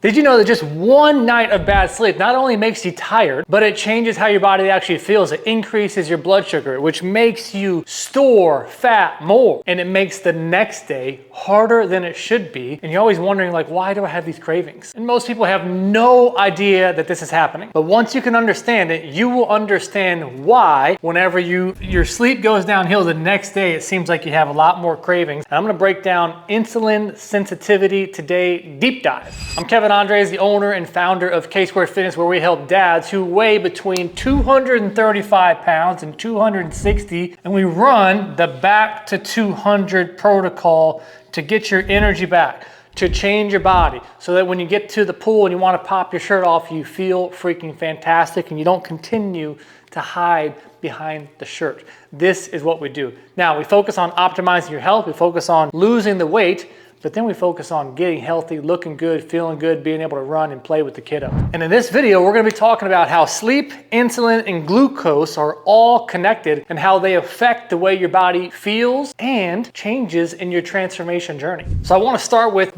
Did you know that just one night of bad sleep not only makes you tired, but it changes how your body actually feels. It increases your blood sugar, which makes you store fat more. And it makes the next day harder than it should be. And you're always wondering, like, why do I have these cravings? And most people have no idea that this is happening. But once you can understand it, you will understand why whenever your sleep goes downhill the next day, it seems like you have a lot more cravings. And I'm gonna break down insulin sensitivity today, deep dive. I'm Kevin Andres, the owner and founder of K-Squared Fitness, where we help dads who weigh between 235 pounds and 260, and we run the Back to 200 protocol to get your energy back, to change your body, so that when you get to the pool and you want to pop your shirt off, you feel freaking fantastic and you don't continue to hide behind the shirt. This is what we do. Now, we focus on optimizing your health, we focus on losing the weight, but then we focus on getting healthy, looking good, feeling good, being able to run and play with the kiddo. And in this video, we're gonna be talking about how sleep, insulin, and glucose are all connected and how they affect the way your body feels and changes in your transformation journey. So I wanna start with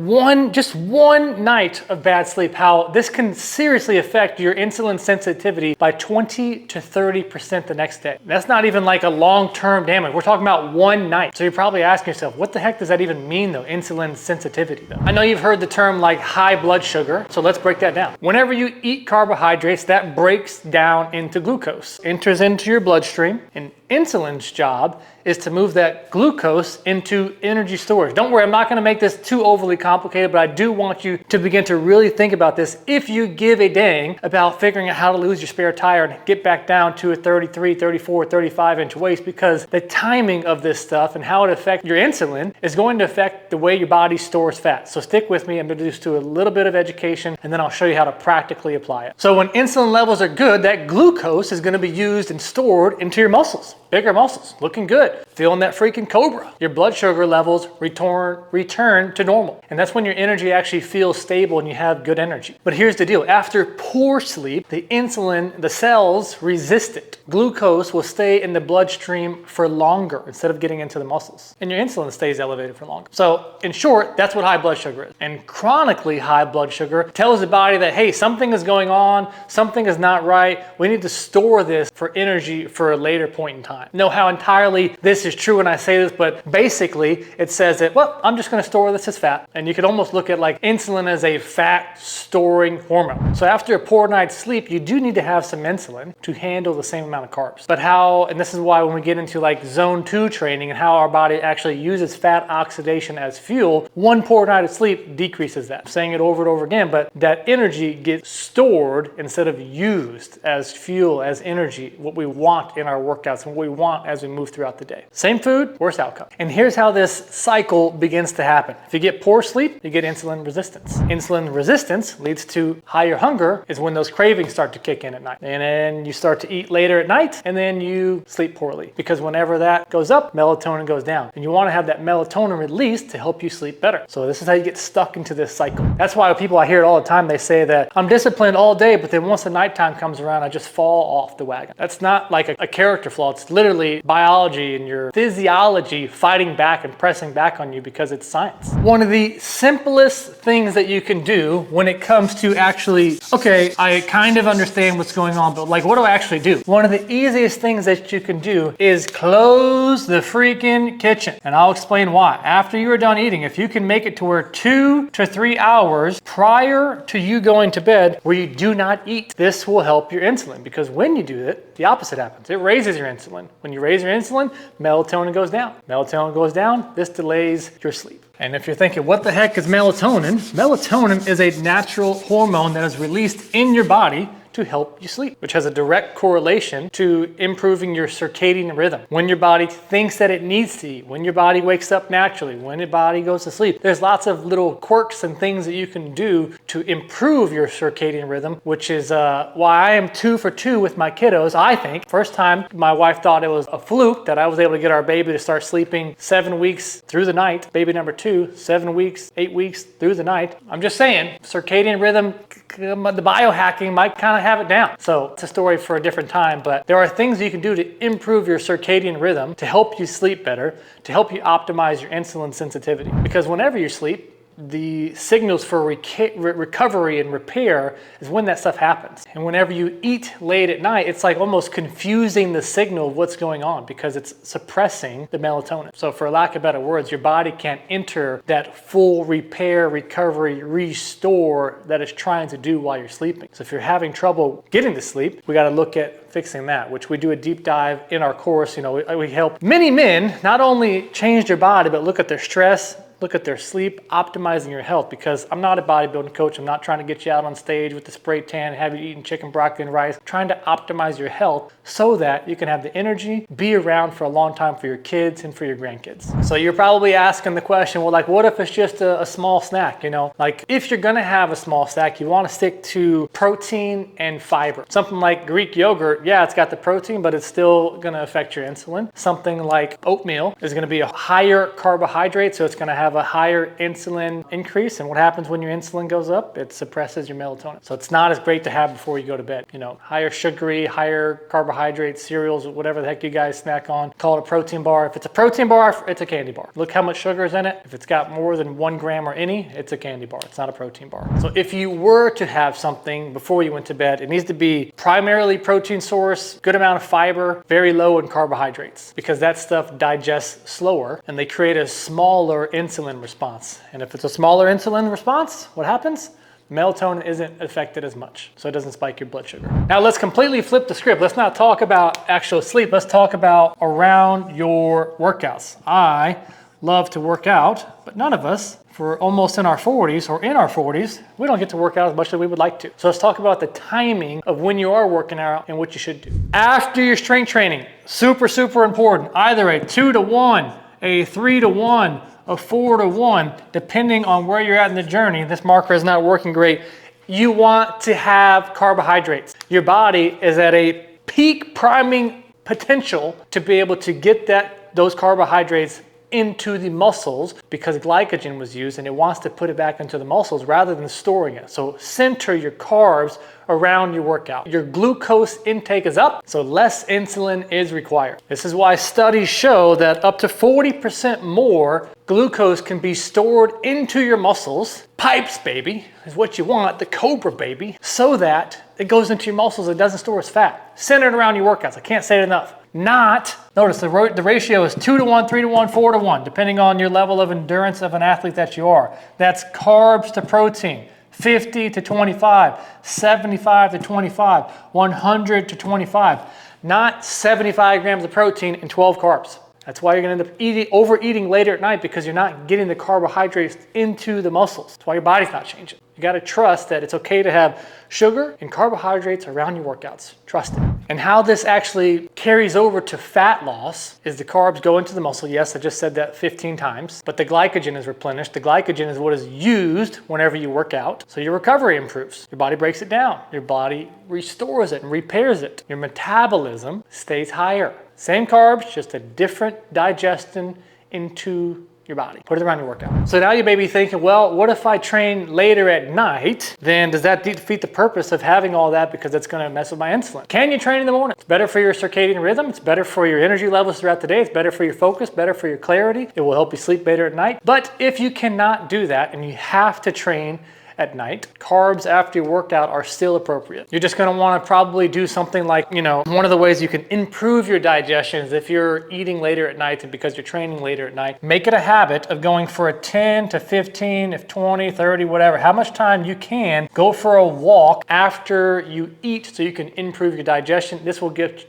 just one night of bad sleep, how this can seriously affect your insulin sensitivity by 20 to 30% the next day. That's not even like a long-term damage. We're talking about one night. So you're probably asking yourself, what the heck does that even mean though, insulin sensitivity though? I know you've heard the term like high blood sugar, so let's break that down. Whenever you eat carbohydrates, that breaks down into glucose, enters into your bloodstream, and insulin's job is to move that glucose into energy storage. Don't worry, I'm not gonna make this too overly complicated, but I do want you to begin to really think about this if you give a dang about figuring out how to lose your spare tire and get back down to a 33, 34, 35-inch waist, because the timing of this stuff and how it affects your insulin is going to affect the way your body stores fat. So stick with me, I'm gonna do a little bit of education, and then I'll show you how to practically apply it. So when insulin levels are good, that glucose is gonna be used and stored into your muscles. Bigger muscles, looking good, feeling that freaking cobra. Your blood sugar levels return to normal. And that's when your energy actually feels stable and you have good energy. But here's the deal, after poor sleep, the insulin, the cells resist it. Glucose will stay in the bloodstream for longer instead of getting into the muscles. And your insulin stays elevated for longer. So in short, that's what high blood sugar is. And chronically high blood sugar tells the body that, hey, something is going on, something is not right. We need to store this for energy for a later point in time. Know how entirely this is true when I say this, but basically it says that, well, I'm just gonna store this as fat. And you could almost look at like insulin as a fat storing hormone. So after a poor night's sleep, you do need to have some insulin to handle the same amount of carbs. But how, and this is why when we get into like zone 2 training and how our body actually uses fat oxidation as fuel, one poor night of sleep decreases that. I'm saying it over and over again, but that energy gets stored instead of used as fuel, as energy, what we want in our workouts and what we want as we move throughout the day. Same food, worse outcome. And here's how this cycle begins to happen. If you get poor sleep, you get insulin resistance. Insulin resistance leads to higher hunger, is when those cravings start to kick in at night. And then you start to eat later at night, and then you sleep poorly. Because whenever that goes up, melatonin goes down. And you want to have that melatonin released to help you sleep better. So this is how you get stuck into this cycle. That's why people, I hear it all the time, they say that I'm disciplined all day, but then once the nighttime comes around, I just fall off the wagon. That's not like a character flaw. It's literally biology and your physiology fighting back and pressing back on you because it's science. One of the simplest things that you can do when it comes to actually, okay, I kind of understand what's going on, but like, what do I actually do? One of the easiest things that you can do is close the freaking kitchen. And I'll explain why. After you are done eating, if you can make it to where 2 to 3 hours prior to you going to bed where you do not eat, this will help your insulin, because when you do it, the opposite happens. It raises your insulin. When you raise your insulin, melatonin goes down. Melatonin goes down, this delays your sleep. And if you're thinking, what the heck is melatonin? Melatonin is a natural hormone that is released in your body to help you sleep, which has a direct correlation to improving your circadian rhythm. When your body thinks that it needs to eat, when your body wakes up naturally, when your body goes to sleep. There's lots of little quirks and things that you can do to improve your circadian rhythm, which is why I am 2 for 2 with my kiddos. I think first time my wife thought it was a fluke that I was able to get our baby to start sleeping 7 weeks through the night. Baby number 2, 7 weeks, 8 weeks through the night. I'm just saying, circadian rhythm, the biohacking might kind of have it down. So it's a story for a different time, but there are things you can do to improve your circadian rhythm, to help you sleep better, to help you optimize your insulin sensitivity. Because whenever you sleep, the signals for recovery and repair is when that stuff happens. And whenever you eat late at night, it's like almost confusing the signal of what's going on because it's suppressing the melatonin. So for lack of better words, your body can't enter that full repair, recovery, restore that it's trying to do while you're sleeping. So if you're having trouble getting to sleep, we got to look at fixing that, which we do a deep dive in our course. You know, we help many men not only change their body, but look at their stress, look at their sleep, optimizing your health, because I'm not a bodybuilding coach. I'm not trying to get you out on stage with the spray tan and have you eating chicken, broccoli, and rice. I'm trying to optimize your health so that you can have the energy, be around for a long time for your kids and for your grandkids. So you're probably asking the question, well, like, what if it's just a small snack? You know, like if you're gonna have a small snack, you wanna stick to protein and fiber. Something like Greek yogurt, yeah, it's got the protein, but it's still gonna affect your insulin. Something like oatmeal is gonna be a higher carbohydrate, so it's gonna have a higher insulin increase. And what happens when your insulin goes up? It suppresses your melatonin. So it's not as great to have before you go to bed. You know, higher sugary, higher carbohydrate cereals, whatever the heck you guys snack on, call it a protein bar. If it's a protein bar, it's a candy bar. Look how much sugar is in it. If it's got more than 1 gram or any, it's a candy bar. It's not a protein bar. So if you were to have something before you went to bed, it needs to be primarily protein source, good amount of fiber, very low in carbohydrates, because that stuff digests slower and they create a smaller insulin response. And if it's a smaller insulin response, what happens? Melatonin isn't affected as much, so it doesn't spike your blood sugar. Now let's completely flip the script. Let's not talk about actual sleep. Let's talk about around your workouts. I love to work out, but none of us, for almost in our 40s or in our 40s, we don't get to work out as much as we would like to. So let's talk about the timing of when you are working out and what you should do. After your strength training, super, super important. Either a 2-to-1, a 3-to-1, a 4-to-1, depending on where you're at in the journey. This marker is not working great. You want to have carbohydrates. Your body is at a peak priming potential to be able to get those carbohydrates into the muscles because glycogen was used and it wants to put it back into the muscles rather than storing it. So center your carbs around your workout. Your glucose intake is up, so less insulin is required. This is why studies show that up to 40% more glucose can be stored into your muscles. Pipes, baby, is what you want, the Cobra, baby, so that it goes into your muscles and doesn't store as fat. Centered around your workouts. I can't say it enough. Notice the ratio is 2-to-1, 3-to-1, 4-to-1, depending on your level of endurance of an athlete that you are. That's carbs to protein. 50 to 25, 75 to 25, 100 to 25, not 75 grams of protein and 12 carbs. That's why you're gonna end up overeating later at night, because you're not getting the carbohydrates into the muscles. That's why your body's not changing. You gotta trust that it's okay to have sugar and carbohydrates around your workouts. Trust it. And how this actually carries over to fat loss is the carbs go into the muscle. Yes, I just said that 15 times, but the glycogen is replenished. The glycogen is what is used whenever you work out. So your recovery improves. Your body breaks it down. Your body restores it and repairs it. Your metabolism stays higher. Same carbs, just a different digestion into your body. Put it around your workout. So now you may be thinking, well, what if I train later at night? Then does that defeat the purpose of having all that, because it's going to mess with my insulin? Can you train in the morning? It's better for your circadian rhythm. It's better for your energy levels throughout the day. It's better for your focus, better for your clarity. It will help you sleep better at night. But if you cannot do that and you have to train at night, carbs after your workout are still appropriate. You're just gonna wanna probably do something like, one of the ways you can improve your digestion is if you're eating later at night and because you're training later at night, make it a habit of going for a 10 to 15, if 20, 30, whatever, how much time you can, go for a walk after you eat so you can improve your digestion. This will get,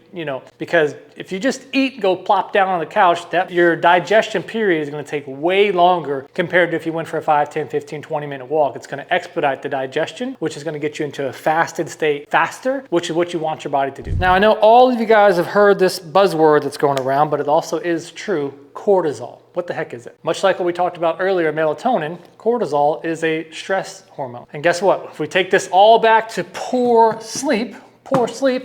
because if you just eat, go plop down on the couch, your digestion period is gonna take way longer compared to if you went for a 5, 10, 15, 20-minute walk. It's gonna expedite the digestion, which is going to get you into a fasted state faster, which is what you want your body to do. Now, I know all of you guys have heard this buzzword that's going around, but it also is true: cortisol. What the heck is it? Much like what we talked about earlier, melatonin, cortisol is a stress hormone. And guess what? If we take this all back to poor sleep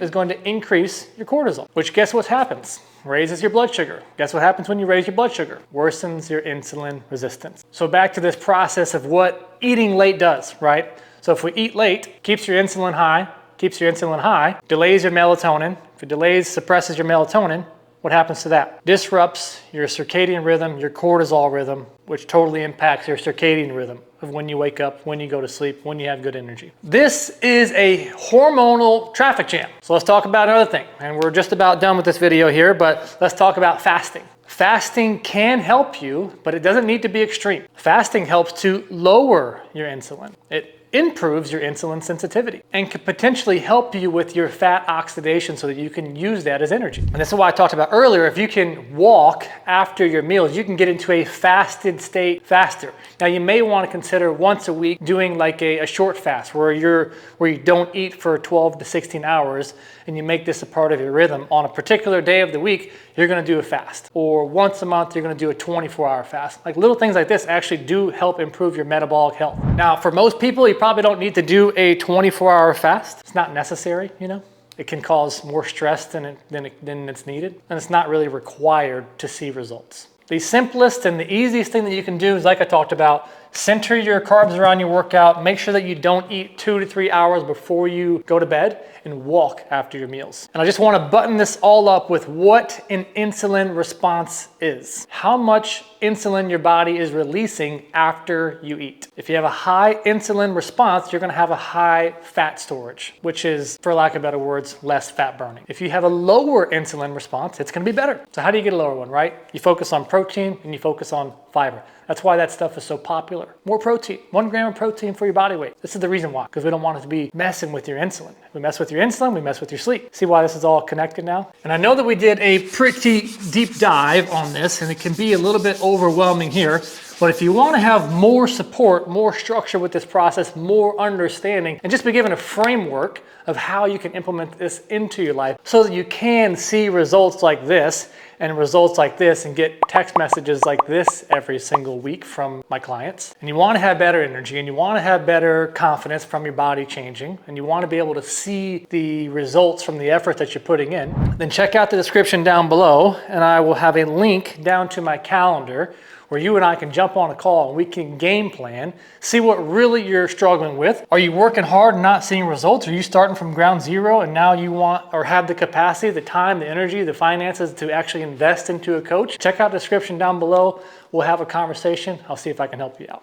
is going to increase your cortisol, which guess what happens? Raises your blood sugar. Guess what happens when you raise your blood sugar? Worsens your insulin resistance. So back to this process of what eating late does, right? So if we eat late, keeps your insulin high, delays your melatonin. If it delays, suppresses your melatonin, what happens to that? Disrupts your circadian rhythm, your cortisol rhythm, which totally impacts your circadian rhythm. of when you wake up, when you go to sleep, when you have good energy. This is a hormonal traffic jam. So let's talk about another thing. And we're just about done with this video here, but let's talk about fasting. Fasting can help you, but it doesn't need to be extreme. Fasting helps to lower your insulin. It improves your insulin sensitivity and can potentially help you with your fat oxidation so that you can use that as energy. And this is why I talked about earlier, if you can walk after your meals, you can get into a fasted state faster. Now you may want to consider once a week doing like a short fast where you don't eat for 12 to 16 hours and you make this a part of your rhythm. On a particular day of the week, you're going to do a fast. Or once a month, you're going to do a 24-hour fast. Like little things like this actually do help improve your metabolic health. Now, for most people, you probably don't need to do a 24-hour fast. It's not necessary, you know. It can cause more stress than it's needed, and it's not really required to see results. The simplest and the easiest thing that you can do is, like I talked about, center your carbs around your workout. Make sure that you don't eat 2 to 3 hours before you go to bed, and walk after your meals. And I just want to button this all up with what an insulin response is. How much insulin your body is releasing after you eat. If you have a high insulin response, you're going to have a high fat storage, which is, for lack of better words, less fat burning. If you have a lower insulin response, it's going to be better. So how do you get a lower one, right? You focus on protein and you focus on fiber. That's why that stuff is so popular. More protein, 1 gram of protein for your body weight. This is the reason why, because we don't want it to be messing with your insulin. If we mess with your insulin, we mess with your sleep. See why this is all connected now? And I know that we did a pretty deep dive on this, and it can be a little bit overwhelming here, but if you want to have more support, more structure with this process, more understanding, and just be given a framework of how you can implement this into your life so that you can see results like this and results like this and get text messages like this every single week from my clients. And you want to have better energy, and you want to have better confidence from your body changing, and you want to be able to see the results from the effort that you're putting in, then check out the description down below, and I will have a link down to my calendar where you and I can jump on a call and we can game plan, see what really you're struggling with. Are you working hard and not seeing results? Are you starting from ground zero and now you want or have the capacity, the time, the energy, the finances to actually invest into a coach? Check out the description down below. We'll have a conversation. I'll see if I can help you out.